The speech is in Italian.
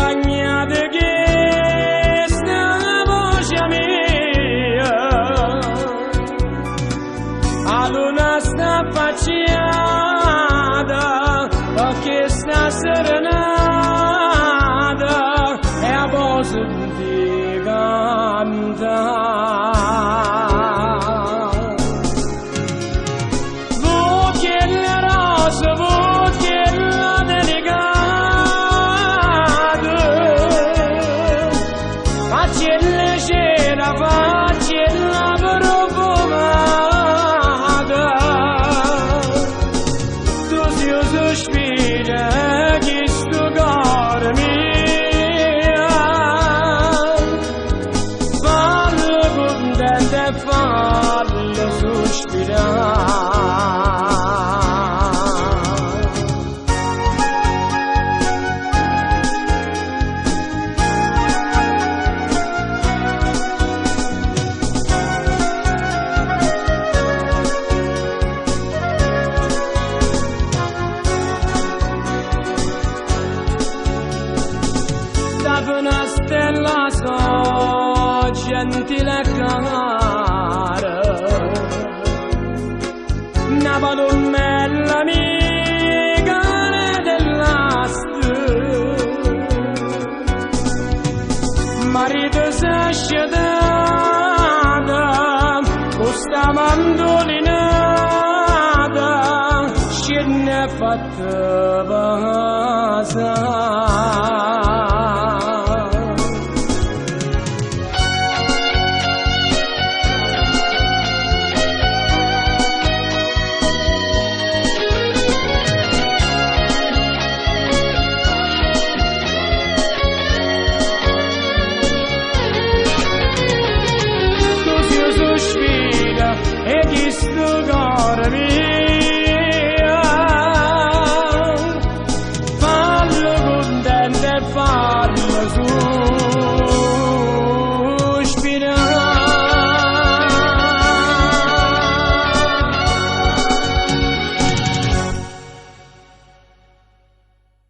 bagnate che sta voce mia, a luna sta affacciata, che sta serenata e a voce di cantare. Farlo sospirare. Da una stella so gentile cara, una palomella amica dell'ast, marito s'asciatata, questa mandolinata, scenne fatta passare. E chi sto cuore mio, fallo contento e fallo su.